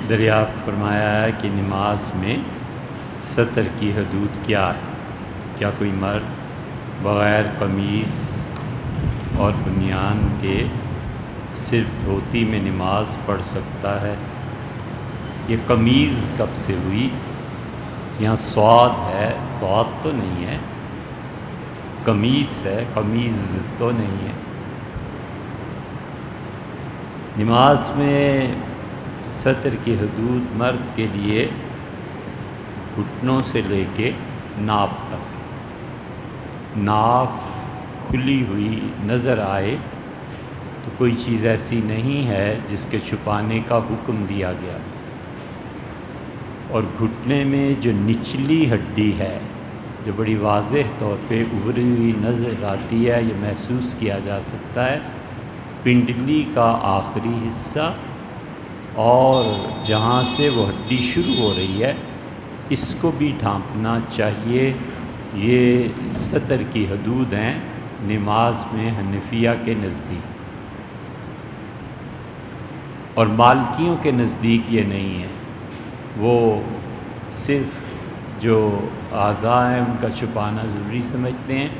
دریافت فرمایا ہے کہ نماز میں سطر کی حدود کیا ہے؟ کیا کوئی مرد بغیر قمیص اور بنیان کے صرف دھوتی میں نماز پڑھ سکتا ہے؟ یہ قمیض کب سے ہوئی؟ یہاں صاد ہے، صاد تو نہیں ہے، قمیص ہے، قمیض تو نہیں ہے۔ نماز میں سطر کی حدود مرد کے لیے گھٹنوں سے لے کے ناف تک، ناف کھلی ہوئی نظر آئے تو کوئی چیز ایسی نہیں ہے جس کے چھپانے کا حکم دیا گیا، اور گھٹنے میں جو نچلی ہڈی ہے جو بڑی واضح طور پہ ابھری ہوئی نظر آتی ہے، یہ محسوس کیا جا سکتا ہے، پنڈلی کا آخری حصہ اور جہاں سے وہ ہڈی شروع ہو رہی ہے اس کو بھی ڈھانپنا چاہیے۔ یہ سطر کی حدود ہیں نماز میں حنفیہ کے نزدیک، اور مالکیوں کے نزدیک یہ نہیں ہے، وہ صرف جو اعضاء ہیں ان کا چھپانا ضروری سمجھتے ہیں،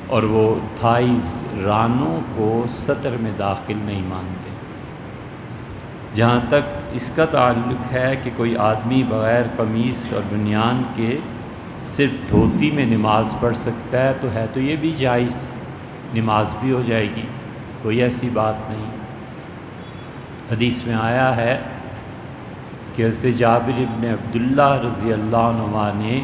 اور وہ تھائز رانوں کو سطر میں داخل نہیں مانتے۔ جہاں تک اس کا تعلق ہے کہ کوئی آدمی بغیر قمیص اور بنیان کے صرف دھوتی میں نماز پڑھ سکتا ہے تو یہ بھی جائز، نماز بھی ہو جائے گی، کوئی ایسی بات نہیں۔ حدیث میں آیا ہے کہ حضرت جابر بن عبداللہ رضی اللہ عنہ نے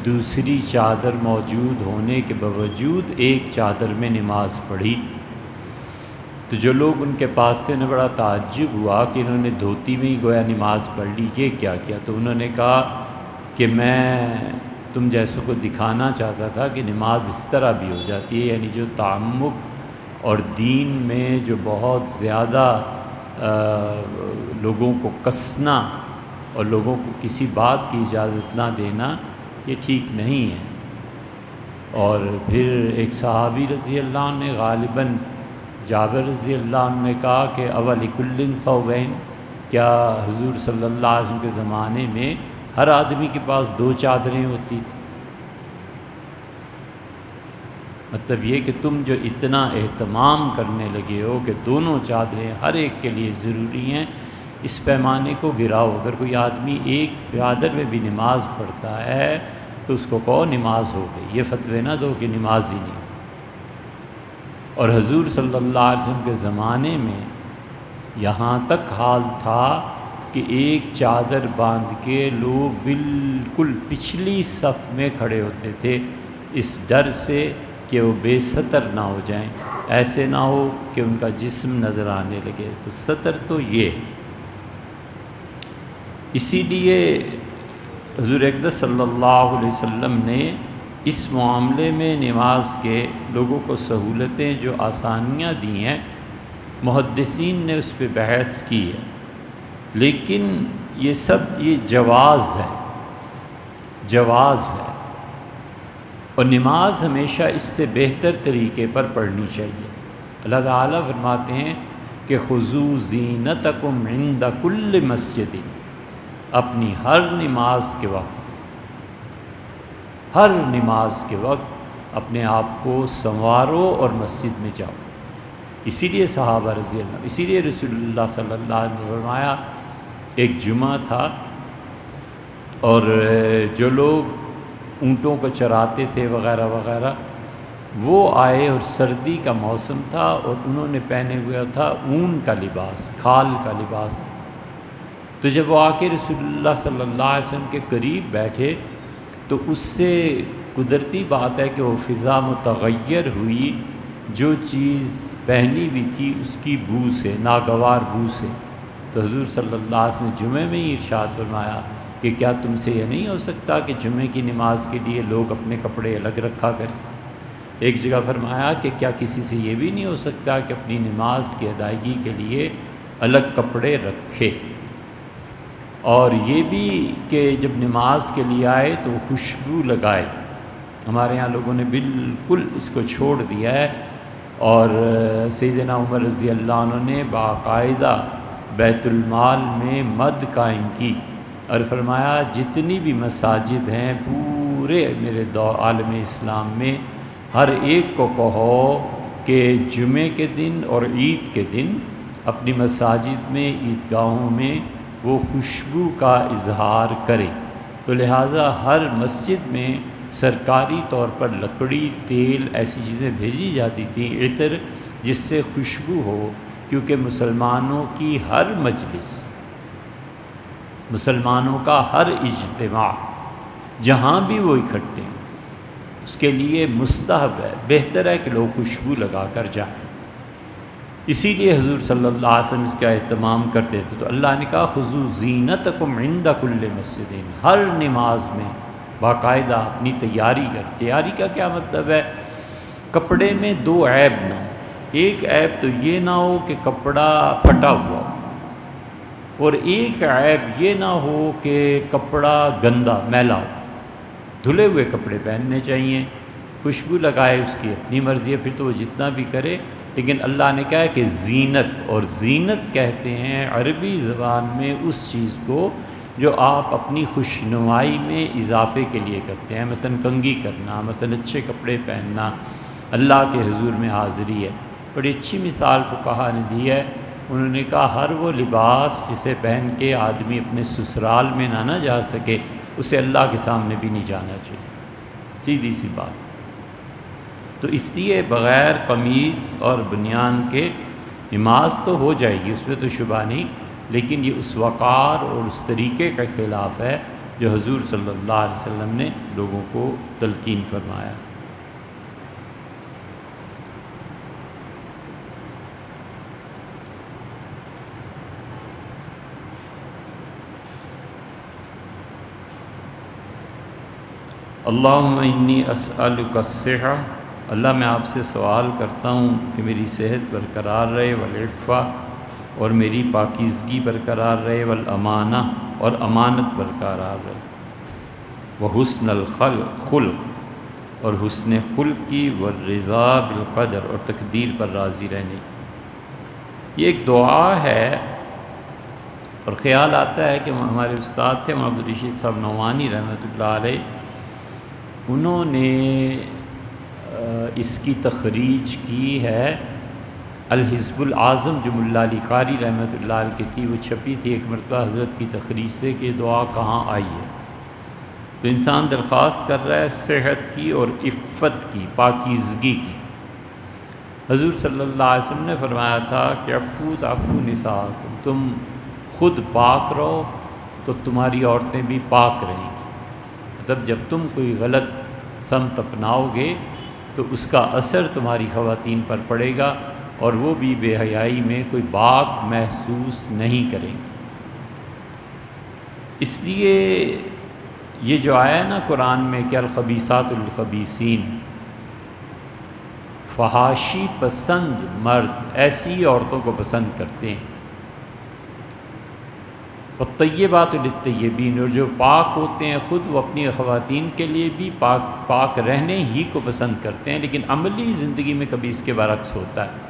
دوسری چادر موجود ہونے کے باوجود ایک چادر میں نماز پڑھی، تو جو لوگ ان کے پاس تھے انہیں بڑا تعجب ہوا کہ انہوں نے دھوتی میں ہی گویا نماز پڑھ لی، یہ کیا کیا؟ تو انہوں نے کہا کہ میں تم جیسوں کو دکھانا چاہتا تھا کہ نماز اس طرح بھی ہو جاتی ہے، یعنی جو تعمق اور دین میں جو بہت زیادہ لوگوں کو کسنا اور لوگوں کو کسی بات کی اجازت نہ دینا، یہ ٹھیک نہیں ہے۔ اور پھر ایک صحابی رضی اللہ عنہ نے غالباً جابر رضی اللہ عنہ نے کہا کہ اولکل ثوبین، کیا حضور صلی اللہ علیہ وسلم کے زمانے میں ہر آدمی کے پاس 2 چادریں ہوتی تھیں؟ مطلب یہ کہ تم جو اتنا اہتمام کرنے لگے ہو کہ دونوں چادریں ہر ایک کے لیے ضروری ہیں، اس پیمانے کو گراؤ۔ اگر کوئی آدمی ایک چادر میں بھی نماز پڑھتا ہے تو اس کو کہو نماز ہو گئی، یہ فتوی نہ دو کہ نماز ہی نہیں۔ اور حضور صلی اللہ علیہ وسلم کے زمانے میں یہاں تک حال تھا کہ ایک چادر باندھ کے لوگ بالکل پچھلی صف میں کھڑے ہوتے تھے، اس ڈر سے کہ وہ بے ستر نہ ہو جائیں، ایسے نہ ہو کہ ان کا جسم نظر آنے لگے۔ تو ستر تو یہ، اسی لیے حضور اقدس صلی اللہ علیہ وسلم نے اس معاملے میں نماز کے لوگوں کو سہولتیں جو آسانیاں دی ہیں، محدثین نے اس پہ بحث کی ہے، لیکن یہ سب یہ جواز ہے، جواز ہے، اور نماز ہمیشہ اس سے بہتر طریقے پر پڑھنی چاہیے۔ اللہ تعالیٰ فرماتے ہیں کہ خذوا زینتکم عند کل مسجد، اپنی ہر نماز کے وقت، ہر نماز کے وقت اپنے آپ کو سنوارو اور مسجد میں جاؤ۔ اسی لیے صحابہ رضی اللہ، اسی لیے رسول اللہ صلی اللہ علیہ وسلم نے فرمایا، ایک جمعہ تھا اور جو لوگ اونٹوں کو چراتے تھے وغیرہ وغیرہ، وہ آئے اور سردی کا موسم تھا اور انہوں نے پہنے ہوا تھا اون کا لباس، کھال کا لباس۔ تو جب وہ آ کے رسول اللہ صلی اللہ علیہ وسلم کے قریب بیٹھے تو اس سے قدرتی بات ہے کہ وہ فضا متغیر ہوئی، جو چیز پہنی ہوئی تھی اس کی بو سے، ناگوار بو سے۔ تو حضور صلی اللہ علیہ وسلم نے جمعے میں ہی ارشاد فرمایا کہ کیا تم سے یہ نہیں ہو سکتا کہ جمعے کی نماز کے لیے لوگ اپنے کپڑے الگ رکھا کریں؟ ایک جگہ فرمایا کہ کیا کسی سے یہ بھی نہیں ہو سکتا کہ اپنی نماز کی ادائیگی کے لیے الگ کپڑے رکھے؟ اور یہ بھی کہ جب نماز کے لیے آئے تو خوشبو لگائے۔ ہمارے ہاں لوگوں نے بالکل اس کو چھوڑ دیا ہے، اور سیدنا عمر رضی اللہ عنہ نے باقاعدہ بیت المال میں مد قائم کی اور فرمایا جتنی بھی مساجد ہیں پورے میرے عالم اسلام میں ہر ایک کو کہو کہ جمعے کے دن اور عید کے دن اپنی مساجد میں عیدگاہوں میں وہ خوشبو کا اظہار کرے۔ تو لہٰذا ہر مسجد میں سرکاری طور پر لکڑی، تیل، ایسی چیزیں بھیجی جاتی تھیں، عطر، جس سے خوشبو ہو، کیونکہ مسلمانوں کی ہر مجلس، مسلمانوں کا ہر اجتماع جہاں بھی وہ اکٹھے ہیں اس کے لیے مستحب ہے، بہتر ہے کہ لوگ خوشبو لگا کر جائیں۔ اسی لیے حضور صلی اللہ علیہ وسلم اس کا اہتمام کرتے تھے۔ تو اللہ نے کہا خذوا زینتکم عند کل مسجد، ہر نماز میں باقاعدہ اپنی تیاری کر۔ تیاری کا کیا مطلب ہے؟ کپڑے میں دو عیب نہ ہو۔ ایک عیب تو یہ نہ ہو کہ کپڑا پھٹا ہوا ہو، اور ایک عیب یہ نہ ہو کہ کپڑا گندا میلا ہو۔ دھلے ہوئے کپڑے پہننے چاہیے، خوشبو لگائے اس کی اپنی مرضی ہے، پھر تو وہ جتنا بھی کرے، لیکن اللہ نے کہا ہے کہ زینت، اور زینت کہتے ہیں عربی زبان میں اس چیز کو جو آپ اپنی خوشنمائی میں اضافے کے لیے کرتے ہیں، مثلا کنگھی کرنا، مثلا اچھے کپڑے پہننا، اللہ کے حضور میں حاضری ہے۔ بڑی اچھی مثال فقہا نے دی ہے، انہوں نے کہا ہر وہ لباس جسے پہن کے آدمی اپنے سسرال میں نہ جا سکے، اسے اللہ کے سامنے بھی نہیں جانا چاہیے، سیدھی سی بات۔ تو اس لیے بغیر قمیض اور بنیان کے نماز تو ہو جائے گی، اس میں تو شبہ نہیں، لیکن یہ اس وقار اور اس طریقے کے خلاف ہے جو حضور صلی اللہ علیہ وسلم نے لوگوں کو تلقین فرمایا۔ اللہم انی اسألک الصحۃ، اللہ میں آپ سے سوال کرتا ہوں کہ میری صحت برقرار رہے، والعفہ، اور میری پاکیزگی برقرار رہے، والامانہ، اور امانت برقرار رہے، وحسن خلق، اور حسن خلق کی، والرضا بالقدر، اور تقدیر پر راضی رہنے کی۔ یہ ایک دعا ہے، اور خیال آتا ہے کہ ہمارے استاد تھے محمد عبدالرشید صاحب نعمانی رحمۃ اللہ علیہ، انہوں نے اس کی تخریج کی ہے الحزب العظم جو ملا علی قاری رحمۃ اللہ علیہ کی تھی، وہ چھپی تھی ایک مرتبہ حضرت کی تخریج سے کہ دعا کہاں آئی ہے۔ تو انسان درخواست کر رہا ہے صحت کی اور عفت کی، پاکیزگی کی۔ حضور صلی اللہ علیہ وسلم نے فرمایا تھا کہ عفو تعفو نساءکم، تم خود پاک رہو تو تمہاری عورتیں بھی پاک رہیں گی۔ مطلب جب تم کوئی غلط سمت اپناؤ گے تو اس کا اثر تمہاری خواتین پر پڑے گا، اور وہ بھی بے حیائی میں کوئی باک محسوس نہیں کریں گی۔ اس لیے یہ جو آیا نا قرآن میں کہ الخبیثات للخبیثین، فحاشی پسند مرد ایسی عورتوں کو پسند کرتے ہیں، والطیبات للطیبین، اور جو پاک ہوتے ہیں خود وہ اپنی خواتین کے لیے بھی پاک رہنے ہی کو پسند کرتے ہیں، لیکن عملی زندگی میں کبھی اس کے برعکس ہوتا ہے۔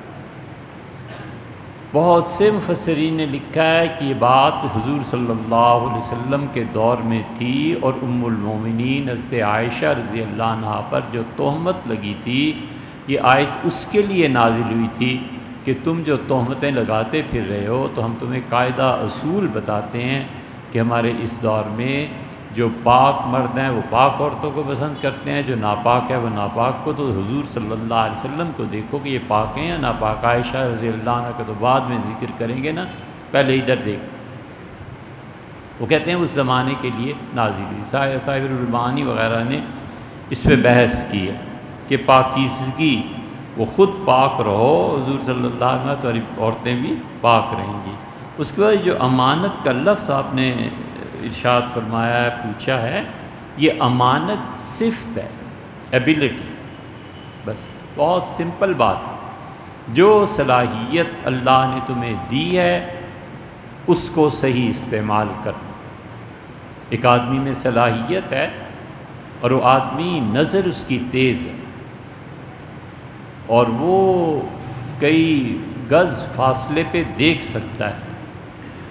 بہت سے مفسرین نے لکھا ہے کہ یہ بات حضور صلی اللہ علیہ وسلم کے دور میں تھی، اور ام المومنین حضرت عائشہ رضی اللہ عنہا پر جو تہمت لگی تھی، یہ آیت اس کے لیے نازل ہوئی تھی کہ تم جو تہمتیں لگاتے پھر رہے ہو، تو ہم تمہیں قاعدہ اصول بتاتے ہیں کہ ہمارے اس دور میں جو پاک مرد ہیں وہ پاک عورتوں کو پسند کرتے ہیں، جو ناپاک ہے وہ ناپاک کو۔ تو حضور صلی اللہ علیہ وسلم کو دیکھو کہ یہ پاک ہیں یا ناپاک۔ عائشہ رضی اللہ عنہ کا تو بعد میں ذکر کریں گے نا، پہلے ادھر دیکھ۔ وہ کہتے ہیں اس زمانے کے لیے نازل ہوئی۔ صاحب الربانی وغیرہ نے اس پہ بحث کی ہے کہ پاکیزگی، وہ خود پاک رہو، حضور صلی اللہ علیہ وسلم، تو عورتیں بھی پاک رہیں گی۔ اس کے بعد جو امانت کا لفظ آپ نے ارشاد فرمایا ہے، پوچھا ہے، یہ امانت صفت ہے، ایبلٹی، بس بہت سمپل بات۔ جو صلاحیت اللہ نے تمہیں دی ہے اس کو صحیح استعمال کرنا۔ ایک آدمی میں صلاحیت ہے اور وہ آدمی نظر اس کی تیز ہے، اور وہ کئی گز فاصلے پہ دیکھ سکتا ہے،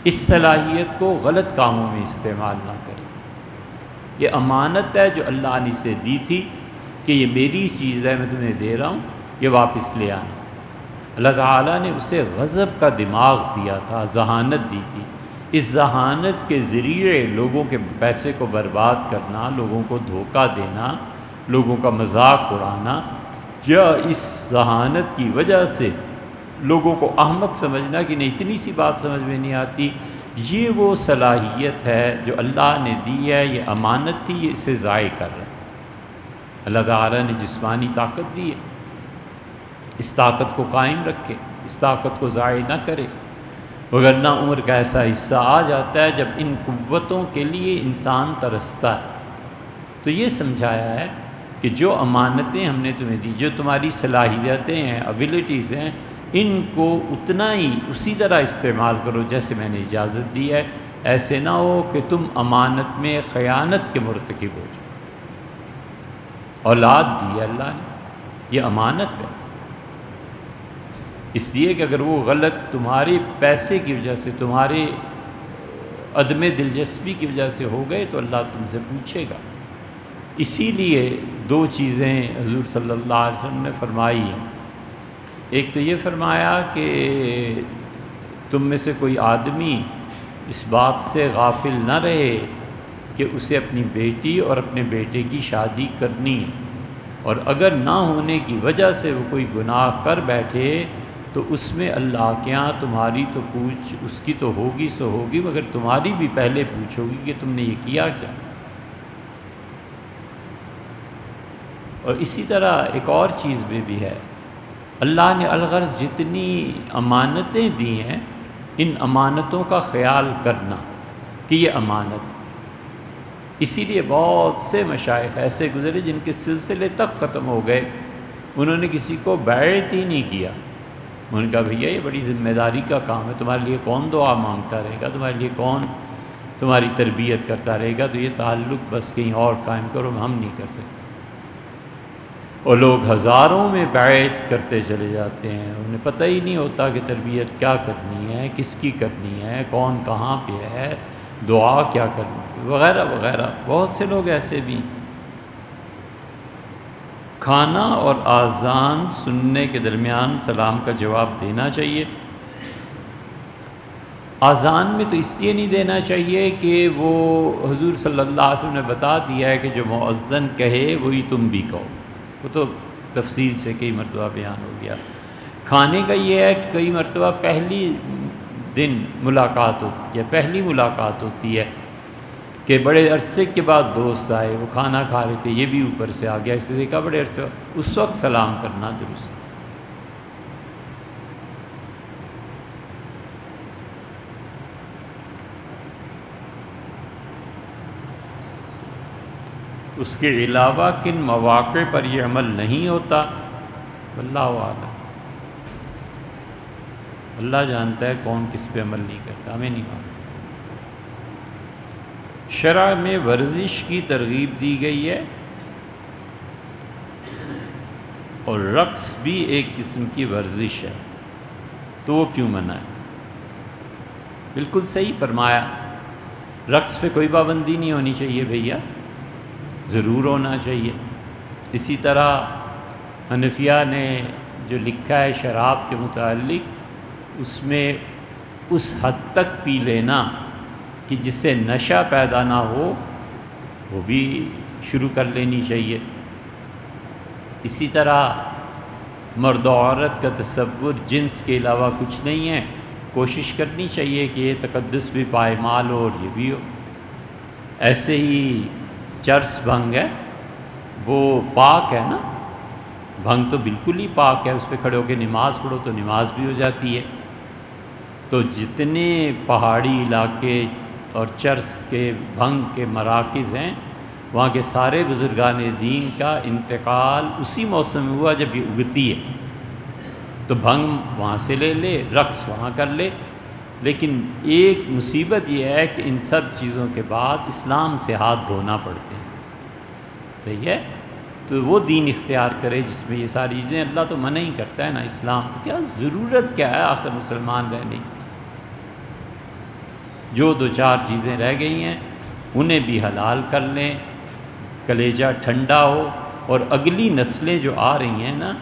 اس صلاحیت کو غلط کاموں میں استعمال نہ کریں۔ یہ امانت ہے جو اللہ نے اسے دی تھی کہ یہ میری چیز ہے، میں تمہیں دے رہا ہوں، یہ واپس لے آنا۔ اللہ تعالیٰ نے اسے غضب کا دماغ دیا تھا، ذہانت دی تھی۔ اس ذہانت کے ذریعے لوگوں کے پیسے کو برباد کرنا، لوگوں کو دھوکہ دینا، لوگوں کا مذاق اڑانا، یا اس ذہانت کی وجہ سے لوگوں کو احمق سمجھنا کہ نہیں اتنی سی بات سمجھ میں نہیں آتی، یہ وہ صلاحیت ہے جو اللہ نے دی ہے، یہ امانت تھی، یہ اسے ضائع کر رہا ہے۔ اللہ تعالیٰ نے جسمانی طاقت دی ہے، اس طاقت کو قائم رکھے، اس طاقت کو ضائع نہ کرے، وگرنہ عمر کا ایسا حصہ آ جاتا ہے جب ان قوتوں کے لیے انسان ترستا ہے۔ تو یہ سمجھایا ہے کہ جو امانتیں ہم نے تمہیں دی، جو تمہاری صلاحیتیں ہیں، ایبلٹیز ہیں، ان کو اتنا ہی اسی طرح استعمال کرو جیسے میں نے اجازت دی ہے۔ ایسے نہ ہو کہ تم امانت میں خیانت کے مرتکب ہو جاؤ۔ اولاد دی ہے اللہ نے، یہ امانت ہے، اس لیے کہ اگر وہ غلط تمہارے پیسے کی وجہ سے، تمہارے عدم دلچسپی کی وجہ سے ہو گئے تو اللہ تم سے پوچھے گا۔ اسی لیے دو چیزیں حضور صلی اللہ علیہ وسلم نے فرمائی ہیں۔ ایک تو یہ فرمایا کہ تم میں سے کوئی آدمی اس بات سے غافل نہ رہے کہ اسے اپنی بیٹی اور اپنے بیٹے کی شادی کرنی ہے، اور اگر نہ ہونے کی وجہ سے وہ کوئی گناہ کر بیٹھے تو اس میں اللہ کے ہاں تمہاری تو پوچھ اس کی تو ہوگی سو ہوگی، مگر تمہاری بھی پہلے پوچھ ہوگی کہ تم نے یہ کیا کیا۔ اور اسی طرح ایک اور چیز میں بھی ہے، اللہ نے الغرض جتنی امانتیں دی ہیں، ان امانتوں کا خیال کرنا کہ یہ امانت۔ اسی لیے بہت سے مشائخ ایسے گزرے جن کے سلسلے تک ختم ہو گئے، انہوں نے کسی کو بیعت ہی نہیں کیا۔ انہوں نے کہا بھیا یہ بڑی ذمہ داری کا کام ہے، تمہارے لیے کون دعا مانگتا رہے گا، تمہارے لیے کون تمہاری تربیت کرتا رہے گا، تو یہ تعلق بس کہیں اور قائم کرو، ہم نہیں کر سکتے۔ اور لوگ ہزاروں میں بیعت کرتے چلے جاتے ہیں، انہیں پتہ ہی نہیں ہوتا کہ تربیت کیا کرنی ہے، کس کی کرنی ہے، کون کہاں پہ ہے، دعا کیا کرنی ہے، وغیرہ وغیرہ۔ بہت سے لوگ ایسے بھی۔ کھانا اور آذان سننے کے درمیان سلام کا جواب دینا چاہیے۔ آذان میں تو اس لیے نہیں دینا چاہیے کہ وہ حضور صلی اللہ علیہ وسلم نے بتا دیا ہے کہ جو مؤذن کہے وہی تم بھی کہو، وہ تو تفصیل سے کئی مرتبہ بیان ہو گیا۔ کھانے کا یہ ہے کہ کئی مرتبہ پہلی دن ملاقات ہوتی ہے، پہلی ملاقات ہوتی ہے کہ بڑے عرصے کے بعد دوست آئے، وہ کھانا کھا رہے تھے، یہ بھی اوپر سے آ گیا، اس نے دیکھا بڑے عرصے، اس وقت سلام کرنا درست ہے۔ اس کے علاوہ کن مواقع پر یہ عمل نہیں ہوتا، واللہ اعلم۔ اللہ جانتا ہے کون کس پہ عمل نہیں کرتا، ہمیں نہیں معلوم۔ شرع میں ورزش کی ترغیب دی گئی ہے، اور رقص بھی ایک قسم کی ورزش ہے، تو وہ کیوں منع ہے؟ بالکل صحیح فرمایا، رقص پہ کوئی پابندی نہیں ہونی چاہیے بھیا، ضرور ہونا چاہیے۔ اسی طرح حنفیہ نے جو لکھا ہے شراب کے متعلق، اس میں اس حد تک پی لینا کہ جس سے نشہ پیدا نہ ہو، وہ بھی شروع کر لینی چاہیے۔ اسی طرح مرد و عورت کا تصور جنس کے علاوہ کچھ نہیں ہے، کوشش کرنی چاہیے کہ یہ تقدس بھی پائمال ہو اور یہ بھی ہو۔ ایسے ہی چرس بھنگ ہے، وہ پاک ہے نا، بھنگ تو بالکل ہی پاک ہے، اس پہ کھڑے ہو کے نماز پڑھو تو نماز بھی ہو جاتی ہے۔ تو جتنے پہاڑی علاقے اور چرس کے بھنگ کے مراکز ہیں، وہاں کے سارے بزرگان دین کا انتقال اسی موسم میں ہوا جب یہ اگتی ہے، تو بھنگ وہاں سے لے لے، رقص وہاں کر لے۔ لیکن ایک مصیبت یہ ہے کہ ان سب چیزوں کے بعد اسلام سے ہاتھ دھونا پڑتے ہیں، صحیح ہے؟ تو وہ دین اختیار کرے جس میں یہ ساری چیزیں، اللہ تو منع ہی کرتا ہے نا، اسلام تو کیا ضرورت کیا ہے آخر مسلمان رہنے کی؟ جو دو چار چیزیں رہ گئی ہیں انہیں بھی حلال کر لیں، کلیجہ ٹھنڈا ہو، اور اگلی نسلیں جو آ رہی ہیں نا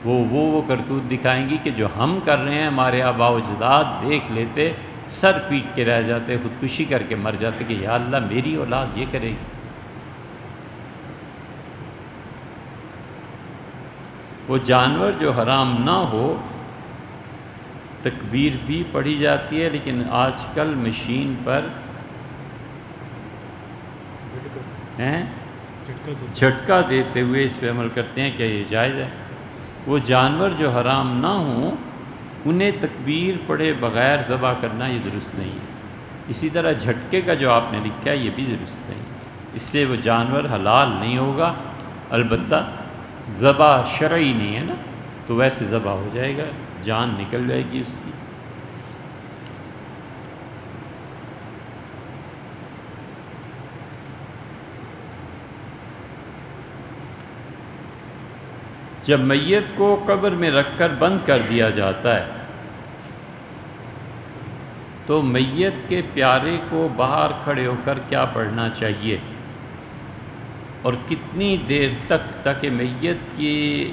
وہ کرتوت دکھائیں گی کہ جو ہم کر رہے ہیں ہمارے آباء و اجداد دیکھ لیتے، سر پیٹ کے رہ جاتے، خودکشی کر کے مر جاتے کہ یا اللہ میری اولاد یہ کرے گی۔ وہ جانور جو حرام نہ ہو تکبیر بھی پڑھی جاتی ہے، لیکن آج کل مشین پر جھٹکا دیتے ہوئے اس پہ عمل کرتے ہیں، کیا یہ جائز ہے؟ وہ جانور جو حرام نہ ہوں انہیں تکبیر پڑھے بغیر ذبح کرنا یہ درست نہیں ہے۔ اسی طرح جھٹکے کا جو آپ نے لکھا ہے یہ بھی درست نہیں ہے، اس سے وہ جانور حلال نہیں ہوگا، البتہ ذبح شرعی نہیں ہے نا، تو ویسے ذبح ہو جائے گا، جان نکل جائے گی اس کی۔ جب میت کو قبر میں رکھ کر بند کر دیا جاتا ہے تو میت کے پیارے کو باہر کھڑے ہو کر کیا پڑھنا چاہیے، اور کتنی دیر تک تاکہ میت کی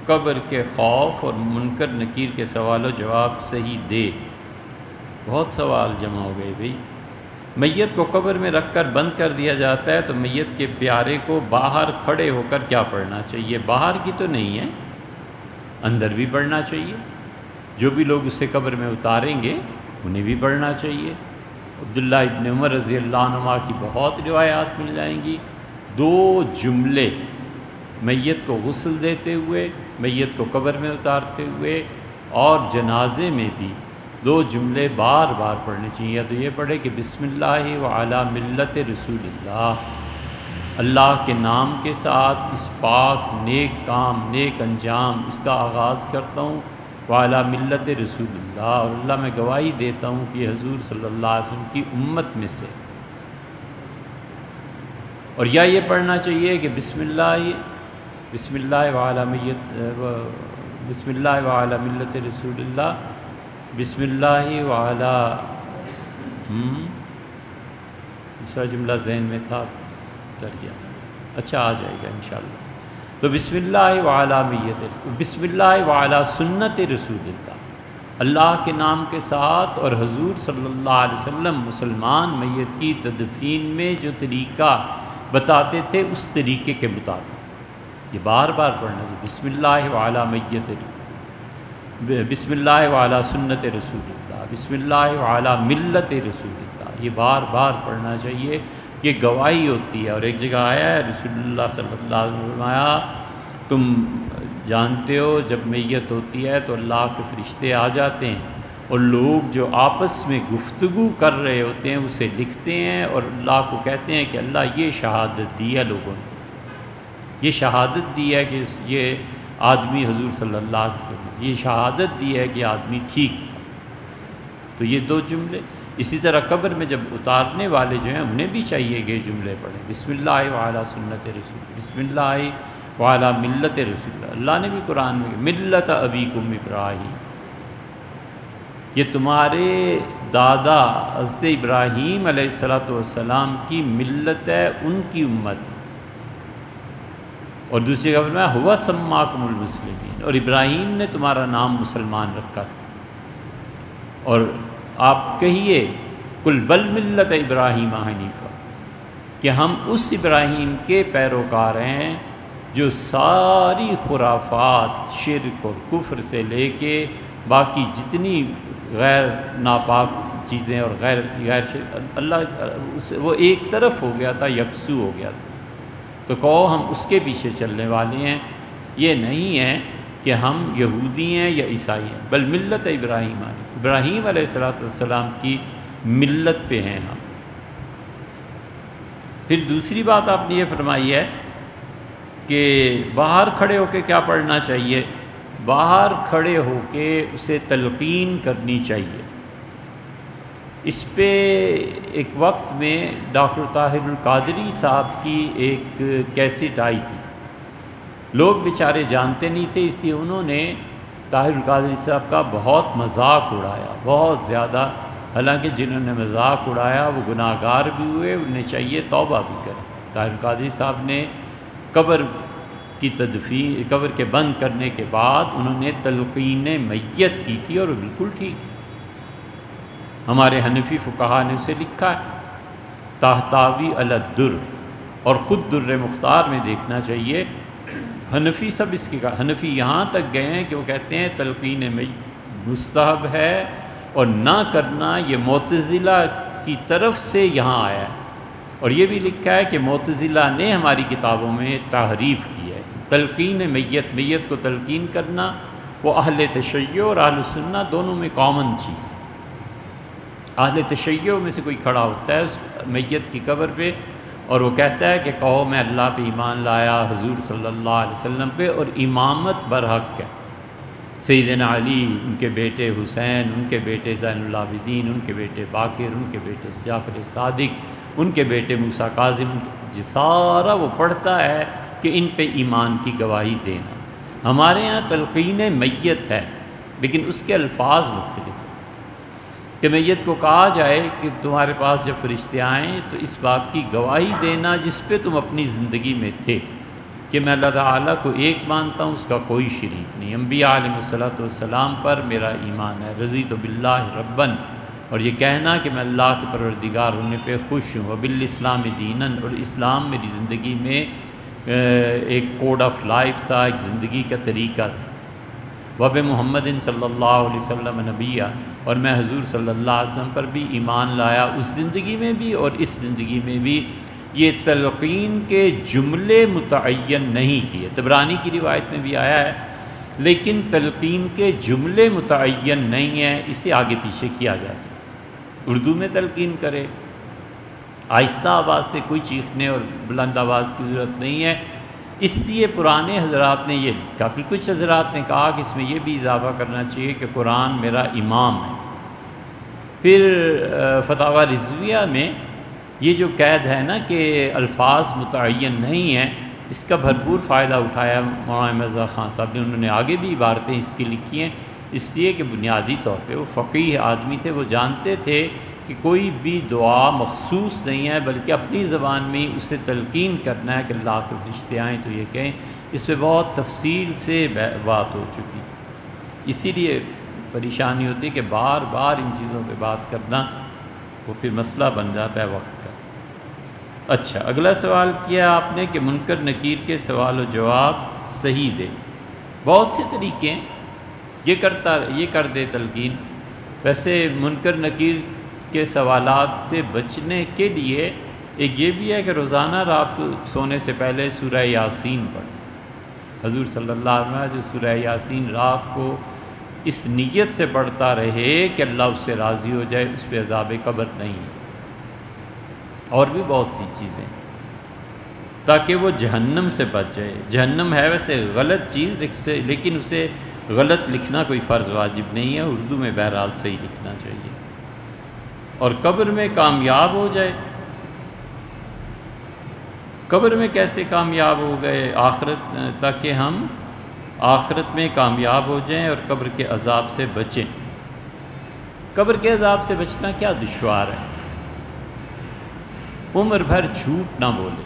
قبر کے خوف اور منکر نکیر کے سوال و جواب صحیح دے؟ بہت سوال جمع ہو گئے بھئی۔ میت کو قبر میں رکھ کر بند کر دیا جاتا ہے تو میت کے پیارے کو باہر کھڑے ہو کر کیا پڑھنا چاہیے؟ باہر کی تو نہیں ہے، اندر بھی پڑھنا چاہیے، جو بھی لوگ اسے قبر میں اتاریں گے انہیں بھی پڑھنا چاہیے۔ عبداللہ ابن عمر رضی اللہ عنہما کی بہت روایات مل جائیں گی، 2 جملے میت کو غسل دیتے ہوئے، میت کو قبر میں اتارتے ہوئے اور جنازے میں بھی 2 جملے بار بار پڑھنے چاہیے۔ یا تو یہ پڑھے کہ بسم اللہ وعلی ملت رسول اللہ، اللہ کے نام کے ساتھ اس پاک نیک کام نیک انجام اس کا آغاز کرتا ہوں، وعلی ملت رسول اللہ، اور اللہ میں گواہی دیتا ہوں کہ حضور صلی اللہ علیہ وسلم کی امت میں سے۔ اور یا یہ پڑھنا چاہیے کہ بسم اللہ وعلی ملت رسول اللہ، بسم اللہ وعلی دوسرا جملہ ذہن میں تھا اتر گیا، اچھا آ جائے گا انشاءاللہ۔ تو بسم اللہ وعلی سنت رسول اللہ، اللہ کے نام کے ساتھ اور حضور صلی اللہ علیہ وسلم مسلمان میت کی تدفین میں جو طریقہ بتاتے تھے اس طریقے کے مطابق، یہ بار بار پڑھنا چاہیے۔ بسم اللہ وعلی سنت رسول اللہ، بسم اللہ وعلی ملت رسول اللہ، یہ بار بار پڑھنا چاہیے، یہ گواہی ہوتی ہے۔ اور ایک جگہ آیا ہے رسول اللہ صلی اللہ علیہ وسلم نے فرمایا تم جانتے ہو جب میت ہوتی ہے تو اللہ کے فرشتے آ جاتے ہیں اور لوگ جو آپس میں گفتگو کر رہے ہوتے ہیں اسے لکھتے ہیں اور اللہ کو کہتے ہیں کہ اللہ یہ شہادت دی ہے، لوگوں نے یہ شہادت دی ہے کہ یہ آدمی حضور صلی اللہ علیہ وسلم، یہ شہادت دی ہے کہ آدمی ٹھیک تھا۔ تو یہ 2 جملے۔ اسی طرح قبر میں جب اتارنے والے جو ہیں انہیں بھی چاہیے کہ یہ جملے پڑھیں، بسم اللہ وعلی سنت رسول، بسم اللہ وعلی ملت رسول اللہ۔ اللہ نے بھی قرآن میں ملت ابیکم ابراہیم، یہ تمہارے دادا حضرت ابراہیم علیہ السلام کی ملت ہے، ان کی امت ہے۔ اور دوسری جگہ میں ہوا سماکم المسلمین، اور ابراہیم نے تمہارا نام مسلمان رکھا تھا۔ اور آپ کہیے کل بل ملت ابراہیم حنیفہ، کہ ہم اس ابراہیم کے پیروکار ہیں جو ساری خرافات شرک اور کفر سے لے کے باقی جتنی غیر ناپاک چیزیں اور غیر اللہ وہ ایک طرف ہو گیا تھا، یکسو ہو گیا تھا، تو کہو ہم اس کے پیچھے چلنے والے ہیں۔ یہ نہیں ہے کہ ہم یہودی ہیں یا عیسائی ہیں، بل ملت ابراہیم ابراہیم علیہ السلام کی ملت پہ ہیں ہم۔ پھر دوسری بات آپ نے یہ فرمائی ہے کہ باہر کھڑے ہو کے کیا پڑھنا چاہیے؟ باہر کھڑے ہو کے اسے تلقین کرنی چاہیے۔ اس پہ ایک وقت میں ڈاکٹر طاہر القادری صاحب کی ایک کیسٹ آئی تھی، لوگ بیچارے جانتے نہیں تھے، اس لیے انہوں نے طاہر القادری صاحب کا بہت مذاق اڑایا، بہت زیادہ حالانکہ جنہوں نے مذاق اڑایا وہ گناہ گار بھی ہوئے، انہیں چاہیے توبہ بھی کریں۔ طاہر قادری صاحب نے قبر کی تدفین، قبر کے بند کرنے کے بعد انہوں نے تلقین میت کی تھی، اور وہ بالکل ٹھیک ہے۔ ہمارے حنفی فقہا نے اسے لکھا ہے تحتاوی علی الدر، اور خود در مختار میں دیکھنا چاہیے۔ حنفی سب اس کی حنفی یہاں تک گئے ہیں کہ وہ کہتے ہیں تلقین میت مستحب ہے، اور نہ کرنا یہ معتزلہ کی طرف سے یہاں آیا ہے، اور یہ بھی لکھا ہے کہ معتزلہ نے ہماری کتابوں میں تحریف کی ہے۔ تلقین میت کو تلقین کرنا وہ اہل تشیع اور اہل سنت دونوں میں کامن چیز ہے۔ اہل تشیع میں سے کوئی کھڑا ہوتا ہے اس میت کی قبر پہ، اور وہ کہتا ہے کہ کہو میں اللہ پہ ایمان لایا، حضور صلی اللہ علیہ وسلم پہ، اور امامت برحق ہے۔ سیدنا علی، ان کے بیٹے حسین، ان کے بیٹے زین العابدین، ان کے بیٹے باقر، ان کے بیٹے جعفر صادق، ان کے بیٹے موسیٰ کاظم، سارا وہ پڑھتا ہے کہ ان پہ ایمان کی گواہی دینا۔ ہمارے ہاں تلقین میت ہے، لیکن اس کے الفاظ مختلف ہیں کہ میت کو کہا جائے کہ تمہارے پاس جب فرشتے آئیں تو اس بات کی گواہی دینا جس پہ تم اپنی زندگی میں تھے، کہ میں اللہ تعالیٰ کو ایک مانتا ہوں، اس کا کوئی شریک نہیں، انبیاء علیہ الصلوۃ والسلام پر میرا ایمان ہے، رضیت باللہ ربًا، اور یہ کہنا کہ میں اللہ کے پروردگار ہونے پہ خوش ہوں، وبالاسلام دیناً، اور اسلام میری زندگی میں ایک کوڈ آف لائف تھا، ایک زندگی کا طریقہ تھا، وب محمد صلی اللہ علیہ وسلم نبیہ، اور میں حضور صلی اللہ علیہ وسلم پر بھی ایمان لایا اس زندگی میں بھی اور اس زندگی میں بھی۔ یہ تلقین کے جملے متعین نہیں کیے، طبرانی کی روایت میں بھی آیا ہے، لیکن تلقین کے جملے متعین نہیں ہیں، اسے آگے پیچھے کیا جا سکتا۔ اردو میں تلقین کرے، آہستہ آواز سے، کوئی چیخنے اور بلند آواز کی ضرورت نہیں ہے۔ اس لیے پرانے حضرات نے یہ لکھا، پھر کچھ حضرات نے کہا کہ اس میں یہ بھی اضافہ کرنا چاہیے کہ قرآن میرا امام ہے۔ پھر فتاوی رضویہ میں یہ جو قید ہے نا کہ الفاظ متعین نہیں ہیں، اس کا بھرپور فائدہ اٹھایا مولانا مرزا خان صاحب نے، انہوں نے آگے بھی عبارتیں اس کی لکھی ہیں، اس لیے کہ بنیادی طور پہ وہ فقیہ آدمی تھے، وہ جانتے تھے کہ کوئی بھی دعا مخصوص نہیں ہے، بلکہ اپنی زبان میں اسے تلقین کرنا ہے کہ اللہ کے فرشتے آئیں تو یہ کہیں۔ اس پہ بہت تفصیل سے بات ہو چکی، اسی لیے پریشانی ہوتی ہے کہ بار بار ان چیزوں پہ بات کرنا وہ پھر مسئلہ بن جاتا ہے وقت کا۔ اچھا، اگلا سوال کیا آپ نے کہ منکر نکیر کے سوال و جواب صحیح دے۔ بہت سے طریقے ہیں، یہ کر دے تلقین۔ ویسے منکر نکیر کے سوالات سے بچنے کے لیے ایک یہ بھی ہے کہ روزانہ رات کو سونے سے پہلے سورہ یاسین پڑھ۔ حضور صلی اللہ علیہ وسلم جو سورہ یاسین رات کو اس نیت سے پڑھتا رہے کہ اللہ اس سے راضی ہو جائے، اس پہ عذاب قبر نہیں ہے۔ اور بھی بہت سی چیزیں تاکہ وہ جہنم سے بچ جائے۔ جہنم ہے ویسے غلط چیز، لیکن اسے غلط لکھنا کوئی فرض واجب نہیں ہے، اردو میں بہرحال صحیح لکھنا چاہیے۔ اور قبر میں کامیاب ہو جائے، قبر میں کیسے کامیاب ہو گئے؟ آخرت، تاکہ ہم آخرت میں کامیاب ہو جائیں اور قبر کے عذاب سے بچیں۔ قبر کے عذاب سے بچنا کیا دشوار ہے؟ عمر بھر جھوٹ نہ بولے،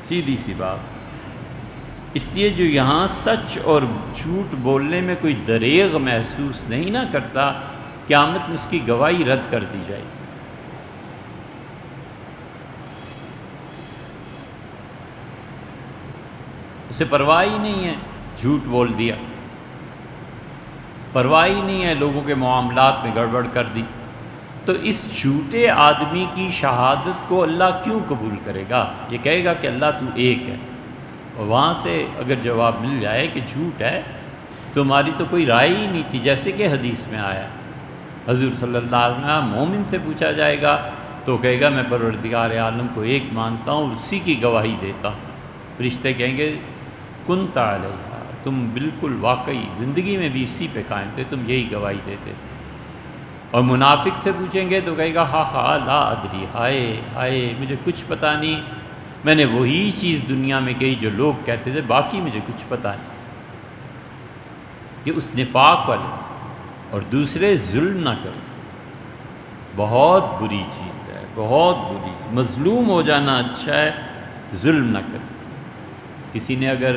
سیدھی سی بات۔ اس لیے جو یہاں سچ اور جھوٹ بولنے میں کوئی دریغ محسوس نہیں نہ کرتا، قیامت میں اس کی گواہی رد کر دی جائے۔ اسے پرواہ ہی نہیں ہے، جھوٹ بول دیا، پرواہ ہی نہیں ہے، لوگوں کے معاملات میں گڑبڑ کر دی، تو اس جھوٹے آدمی کی شہادت کو اللہ کیوں قبول کرے گا؟ یہ کہے گا کہ اللہ تو ایک ہے، اور وہاں سے اگر جواب مل جائے کہ جھوٹ ہے تو ہماری تو کوئی رائے ہی نہیں تھی، جیسے کہ حدیث میں آیا حضور صلی اللہ علیہ وسلم مومن سے پوچھا جائے گا تو کہے گا میں پروردگار عالم کو ایک مانتا ہوں، اسی کی گواہی دیتا ہوں۔ فرشتے کہیں گے کنت علیہا، تم بالکل واقعی زندگی میں بھی اسی پہ قائم تھے، تم یہی گواہی دیتے تھے۔ اور منافق سے پوچھیں گے تو کہے گا ہاں ہاں لا ادری، ہائے ہائے مجھے کچھ پتہ نہیں، میں نے وہی چیز دنیا میں کہی جو لوگ کہتے تھے، باقی مجھے کچھ پتہ نہیں۔ کہ اس نفاق والے اور دوسرے ظلم نہ کریں، بہت بری چیز ہے، بہت بری چیز۔ مظلوم ہو جانا اچھا ہے، ظلم نہ کرے۔ کسی نے اگر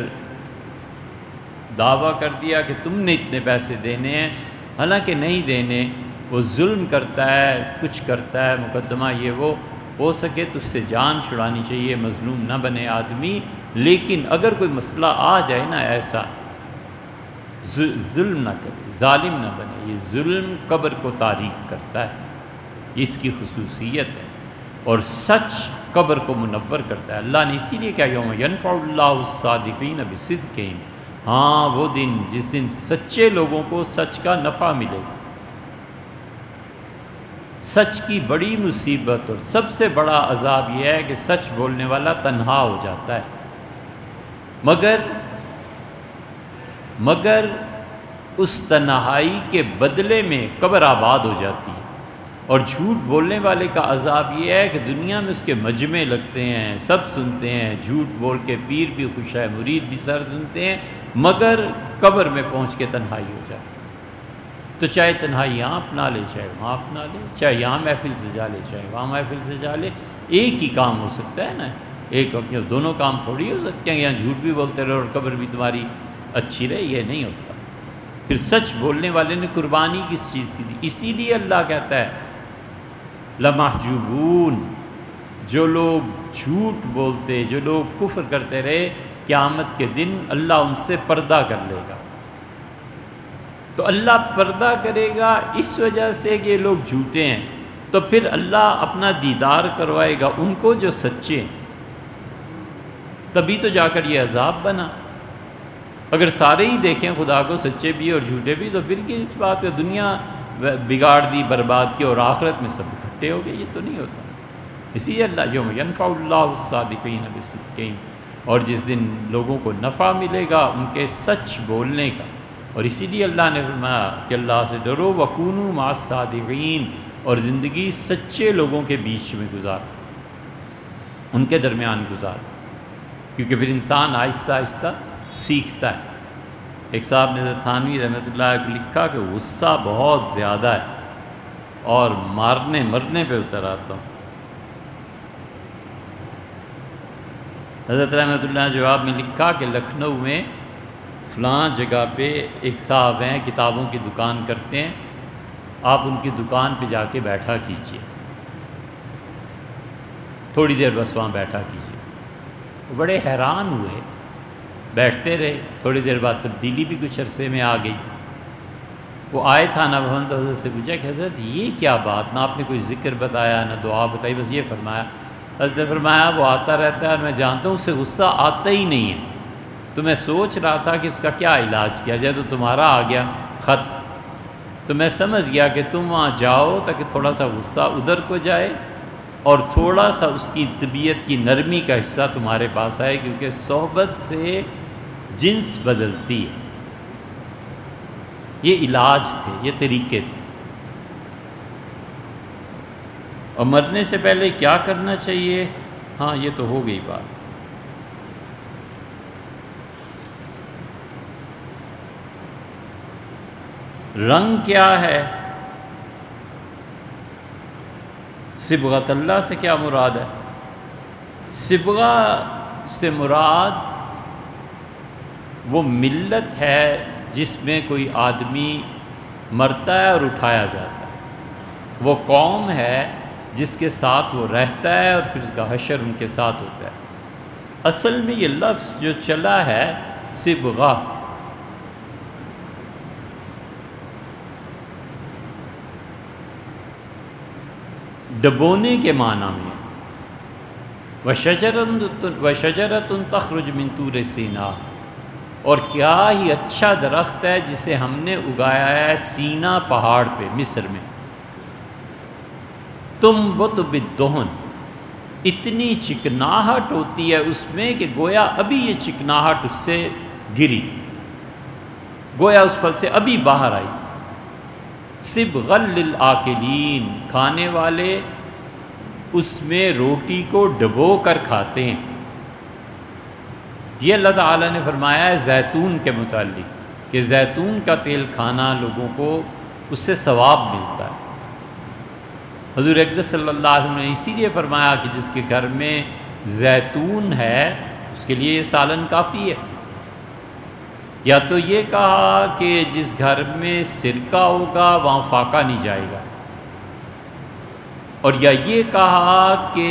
دعویٰ کر دیا کہ تم نے اتنے پیسے دینے ہیں، حالانکہ نہیں دینے، وہ ظلم کرتا ہے، کچھ کرتا ہے، مقدمہ یہ وہ، ہو سکے تو اس سے جان چھڑانی چاہیے، مظلوم نہ بنے آدمی۔ لیکن اگر کوئی مسئلہ آ جائے نا ایسا، ظلم نہ کرے، ظالم نہ بنے۔ یہ ظلم قبر کو تاریک کرتا ہے، یہ اس کی خصوصیت ہے، اور سچ قبر کو منور کرتا ہے۔ اللہ نے اسی لیے کہا یوم ینفع اللہ الصادقین بصدقہم، ہاں وہ دن جس دن سچے لوگوں کو سچ کا نفع ملے گا۔ سچ کی بڑی مصیبت اور سب سے بڑا عذاب یہ ہے کہ سچ بولنے والا تنہا ہو جاتا ہے، مگر اس تنہائی کے بدلے میں قبر آباد ہو جاتی ہے۔ اور جھوٹ بولنے والے کا عذاب یہ ہے کہ دنیا میں اس کے مجمع لگتے ہیں، سب سنتے ہیں، جھوٹ بول کے پیر بھی خوش ہے، مرید بھی سر سنتے ہیں، مگر قبر میں پہنچ کے تنہائی ہو جاتی ہے۔ تو چاہے تنہائی یہاں اپنا لے، چاہے وہاں اپنا لے، چاہے یہاں محفل سجا لے، چاہے وہاں محفل سجا لے، ایک ہی کام ہو سکتا ہے نا، ایک وقت میں دونوں کام تھوڑی ہو سکتے ہیں، یہاں جھوٹ بھی بولتے رہو اور قبر بھی تمہاری اچھی رہے، یہ نہیں ہوتا۔ پھر سچ بولنے والے نے قربانی کس چیز کی دی؟ اسی لیے اللہ کہتا ہے لمحجوبون، جو لوگ جھوٹ بولتے، جو لوگ کفر کرتے رہے، قیامت کے دن اللہ ان سے پردہ کر لے گا۔ تو اللہ پردہ کرے گا اس وجہ سے کہ یہ لوگ جھوٹے ہیں، تو پھر اللہ اپنا دیدار کروائے گا ان کو جو سچے ہیں، تبھی تو جا کر یہ عذاب بنا۔ اگر سارے ہی دیکھیں خدا کو، سچے بھی اور جھوٹے بھی، تو پھر کس بات ہے؟ دنیا بگاڑ دی، برباد کی، اور آخرت میں سب اکٹھے ہو گئے، یہ تو نہیں ہوتا۔ اسی لیے اللہ یوم ینفع اللہ الصادقین بصدقہم، اور جس دن لوگوں کو نفع ملے گا ان کے سچ بولنے کا۔ اور اسی لیے اللہ نے فرمایا کہ اللہ سے ڈرو وکونوا مع الصادقین، اور زندگی سچے لوگوں کے بیچ میں گزار، ان کے درمیان گزار، کیونکہ پھر انسان آہستہ آہستہ سیکھتا ہے۔ ایک صاحب نے تھانوی رحمۃ اللہ علیہ کو لکھا کہ غصہ بہت زیادہ ہے اور مارنے مرنے پہ اتر آتا ہوں۔ حضرت رحمۃ اللہ نے جواب میں لکھا کہ لکھنؤ میں فلاں جگہ پہ ایک صاحب ہیں، کتابوں کی دکان کرتے ہیں، آپ ان کی دکان پہ جا کے بیٹھا کیجئے، تھوڑی دیر بس وہاں بیٹھا کیجئے۔ وہ بڑے حیران ہوئے، بیٹھتے رہے، تھوڑی دیر بعد تبدیلی بھی کچھ عرصے میں آ گئی۔ وہ آئے تھانہ بھون تو حضرت سے پوچھا کہ حضرت یہ کیا بات، نہ آپ نے کوئی ذکر بتایا نہ دعا بتائی، بس یہ فرمایا۔ حضرت نے فرمایا وہ آتا رہتا ہے اور میں جانتا ہوں اسے غصہ آتا ہی نہیں ہے، تو میں سوچ رہا تھا کہ اس کا کیا علاج کیا جائے، تو تمہارا آ گیا خط، تو میں سمجھ گیا کہ تم وہاں جاؤ تاکہ تھوڑا سا غصہ ادھر کو جائے اور تھوڑا سا اس کی طبیعت کی نرمی کا حصہ تمہارے پاس آئے، کیونکہ صحبت سے جنس بدلتی ہے۔ یہ علاج تھے، یہ طریقے تھے۔ اور مرنے سے پہلے کیا کرنا چاہیے؟ ہاں یہ تو ہو گئی بات۔ رنگ کیا ہے؟ صبغۃ اللہ سے کیا مراد ہے؟ صبغہ سے مراد وہ ملت ہے جس میں کوئی آدمی مرتا ہے اور اٹھایا جاتا ہے، وہ قوم ہے جس کے ساتھ وہ رہتا ہے اور پھر اس کا حشر ان کے ساتھ ہوتا ہے۔ اصل میں یہ لفظ جو چلا ہے صبغہ، ڈبونے کے معنی میں، وَشَجَرَةٌ تَخْرُجُ مِن طُورِ سِینَاء، اور کیا ہی اچھا درخت ہے جسے ہم نے اگایا ہے سینا پہاڑ پہ مصر میں، تُنبُتُ بِالدُّہْنِ، اتنی چکناہٹ ہوتی ہے اس میں کہ گویا ابھی یہ چکناہٹ اس سے گری، گویا اس پھل سے ابھی باہر آئی۔ صبغا للآکلین، کھانے والے اس میں روٹی کو ڈبو کر کھاتے ہیں۔ یہ اللہ تعالیٰ نے فرمایا ہے زیتون کے متعلق کہ زیتون کا تیل کھانا لوگوں کو اس سے ثواب ملتا ہے۔ حضور اقدس صلی اللہ علیہ وسلم نے اسی لیے فرمایا کہ جس کے گھر میں زیتون ہے اس کے لیے یہ سالن کافی ہے، یا تو یہ کہا کہ جس گھر میں سرکہ ہوگا وہاں فاقہ نہیں جائے گا، اور یا یہ کہا کہ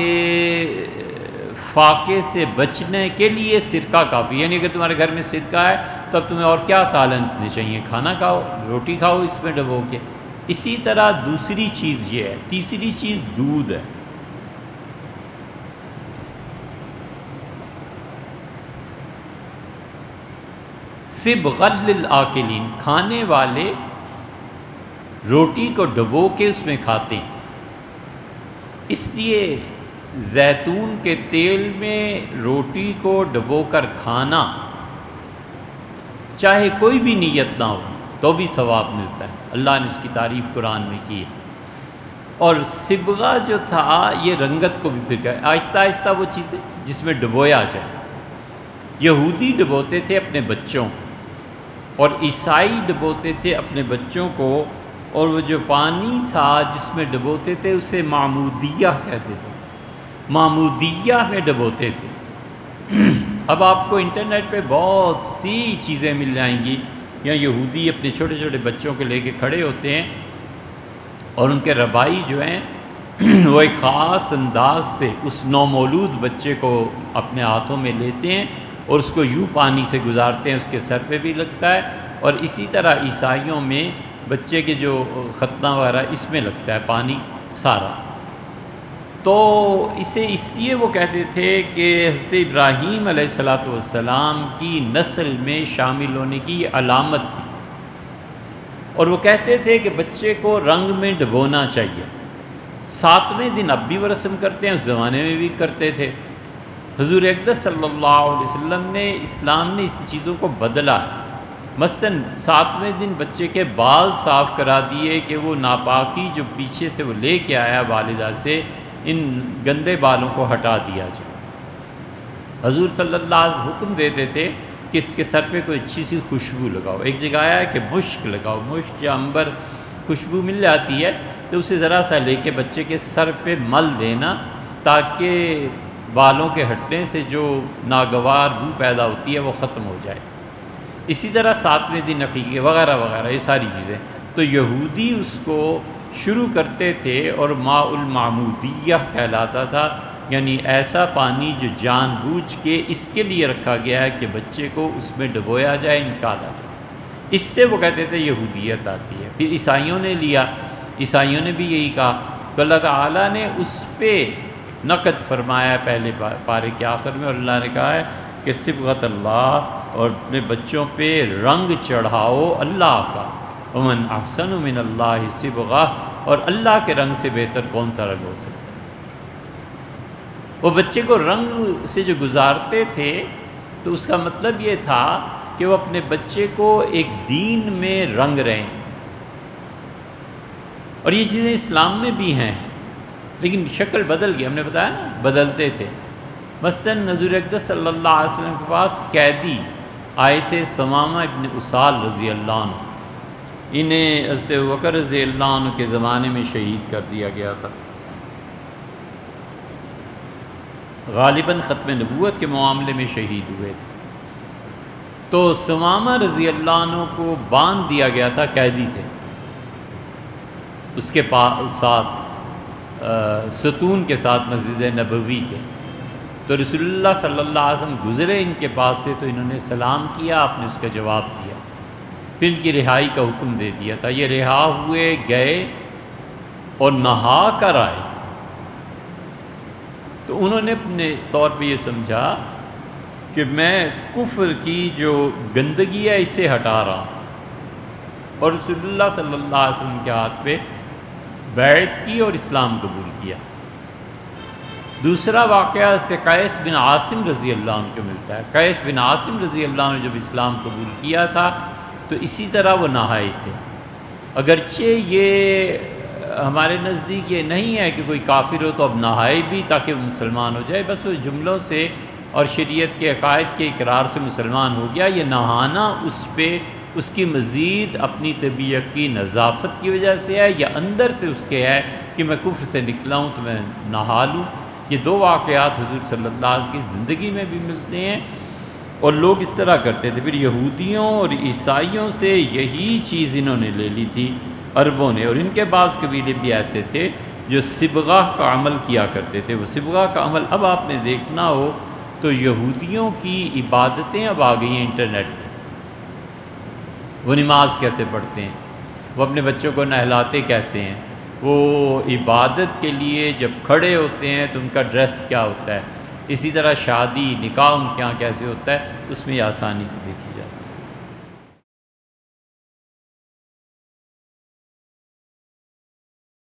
فاقے سے بچنے کے لیے سرکہ کافی، یعنی اگر تمہارے گھر میں سرکہ ہے تو اب تمہیں اور کیا سالن چاہیے، کھانا کھاؤ، روٹی کھاؤ اس میں ڈبو کے۔ اسی طرح دوسری چیز یہ ہے، تیسری چیز دودھ ہے۔ صبغۃ للآکلین، کھانے والے روٹی کو ڈبو کے اس میں کھاتے ہیں، اس لیے زیتون کے تیل میں روٹی کو ڈبو کر کھانا چاہے کوئی بھی نیت نہ ہو تو بھی ثواب ملتا ہے، اللہ نے اس کی تعریف قرآن میں کی ہے۔ اور صبغہ جو تھا یہ رنگت کو بھی پھر کہا، آہستہ آہستہ وہ چیزیں جس میں ڈبویا جائے۔ یہودی ڈبوتے تھے اپنے بچوں کو اور عیسائی ڈبوتے تھے اپنے بچوں کو، اور وہ جو پانی تھا جس میں ڈبوتے تھے اسے معمودیہ کہتے تھے، معمودیہ میں ڈبوتے تھے۔ اب آپ کو انٹرنیٹ پہ بہت سی چیزیں مل جائیں گی، یا یہودی اپنے چھوٹے چھوٹے بچوں کو لے کے کھڑے ہوتے ہیں اور ان کے ربائی جو ہیں وہ ایک خاص انداز سے اس نومولود بچے کو اپنے ہاتھوں میں لیتے ہیں اور اس کو یوں پانی سے گزارتے ہیں، اس کے سر پہ بھی لگتا ہے، اور اسی طرح عیسائیوں میں بچے کے جو ختنہ وغیرہ اس میں لگتا ہے پانی سارا۔ تو اسے اس لیے وہ کہتے تھے کہ حضرت ابراہیم علیہ السلام کی نسل میں شامل ہونے کی یہ علامت تھی، اور وہ کہتے تھے کہ بچے کو رنگ میں ڈبونا چاہیے۔ 7ویں دن اب بھی وہ رسم کرتے ہیں، اس زمانے میں بھی کرتے تھے۔ حضور اقدس صلی اللہ علیہ وسلم نے، اسلام نے اس چیزوں کو بدلا ہے۔ مثلاً 7ویں دن بچے کے بال صاف کرا دیے کہ وہ ناپاکی جو پیچھے سے وہ لے کے آیا والدہ سے، ان گندے بالوں کو ہٹا دیا جائے۔ حضور صلی اللہ علیہ وسلم حکم دیتے تھے کہ اس کے سر پہ کوئی اچھی سی خوشبو لگاؤ۔ ایک جگہ آیا ہے کہ مشک لگاؤ، مشک یا عنبر خوشبو مل جاتی ہے تو اسے ذرا سا لے کے بچے کے سر پہ مل دینا، تاکہ بالوں کے ہٹنے سے جو ناگوار بو پیدا ہوتی ہے وہ ختم ہو جائے۔ اسی طرح 7ویں دن عقیقے وغیرہ وغیرہ یہ ساری چیزیں، تو یہودی اس کو شروع کرتے تھے اور ماء المعمودیہ کہلاتا تھا، یعنی ایسا پانی جو جان بوجھ کے اس کے لیے رکھا گیا ہے کہ بچے کو اس میں ڈبویا جائے، نکالا جائے۔ اس سے وہ کہتے تھے یہودیت آتی ہے۔ پھر عیسائیوں نے لیا، عیسائیوں نے بھی یہی کہا، تو اللہ تعالیٰ نے اس پہ نقد فرمایا پہلے پارے کے آخر میں، اور اللہ نے کہا ہے کہ صبغۃ اللہ، اور اپنے بچوں پہ رنگ چڑھاؤ اللہ کا، ومن احسن من اللہ صبغہ، اور اللہ کے رنگ سے بہتر کون سا رنگ ہو سکتا ہے۔ وہ بچے کو رنگ سے جو گزارتے تھے تو اس کا مطلب یہ تھا کہ وہ اپنے بچے کو ایک دین میں رنگ رہے ہیں، اور یہ چیزیں اسلام میں بھی ہیں، لیکن شکل بدل گئی، ہم نے بتایا نا بدلتے تھے۔ مثلاً حضور اقدس صلی اللہ علیہ وسلم کے پاس قیدی آئے تھے، ثمامہ ابن اسال رضی اللہ عنہ، انہیں حضرت ابوبکر رضی اللہ عنہ کے زمانے میں شہید کر دیا گیا تھا، غالباً ختم نبوت کے معاملے میں شہید ہوئے تھے۔ تو ثمامہ رضی اللہ عنہ کو باندھ دیا گیا تھا، قیدی تھے، اس کے ساتھ ستون کے ساتھ مسجد نبوی کے۔ تو رسول اللہ صلی اللہ علیہ وسلم گزرے ان کے پاس سے، تو انہوں نے سلام کیا، آپ نے اس کا جواب دیا، پھر ان کی رہائی کا حکم دے دیا تھا۔ یہ رہا ہوئے گئے اور نہا کر آئے، تو انہوں نے اپنے طور پہ یہ سمجھا کہ میں کفر کی جو گندگی ہے اسے ہٹا رہا ہوں، اور رسول اللہ صلی اللہ علیہ وسلم کے ہاتھ پہ بیعت کی اور اسلام قبول کیا۔ دوسرا واقعہ حضرت قیس بن عاصم رضی اللہ عنہ کو ملتا ہے۔ قیس بن عاصم رضی اللہ عنہ جب اسلام قبول کیا تھا تو اسی طرح وہ نہائے تھے، اگرچہ یہ ہمارے نزدیک یہ نہیں ہے کہ کوئی کافر ہو تو اب نہائے بھی تاکہ وہ مسلمان ہو جائے، بس وہ جملوں سے اور شریعت کے عقائد کے اقرار سے مسلمان ہو گیا۔ یہ نہانا اس پہ اس کی مزید اپنی طبیعت کی نظافت کی وجہ سے ہے، یا اندر سے اس کے ہے کہ میں کفر سے نکلا ہوں تو میں نہا لوں۔ یہ دو واقعات حضور صلی اللہ علیہ وسلم کی زندگی میں بھی ملتے ہیں، اور لوگ اس طرح کرتے تھے۔ پھر یہودیوں اور عیسائیوں سے یہی چیز انہوں نے لے لی تھی عربوں نے، اور ان کے بعض قبیلے بھی ایسے تھے جو صبغہ کا عمل کیا کرتے تھے۔ وہ صبغہ کا عمل اب آپ نے دیکھنا ہو تو یہودیوں کی عبادتیں اب آ گئی ہیں انٹرنیٹ پہ۔ وہ نماز کیسے پڑھتے ہیں، وہ اپنے بچوں کو نہلاتے کیسے ہیں، وہ عبادت کے لیے جب کھڑے ہوتے ہیں تو ان کا ڈریس کیا ہوتا ہے، اسی طرح شادی نکاح ان کے یہاں کیسے ہوتا ہے، اس میں یہ آسانی سے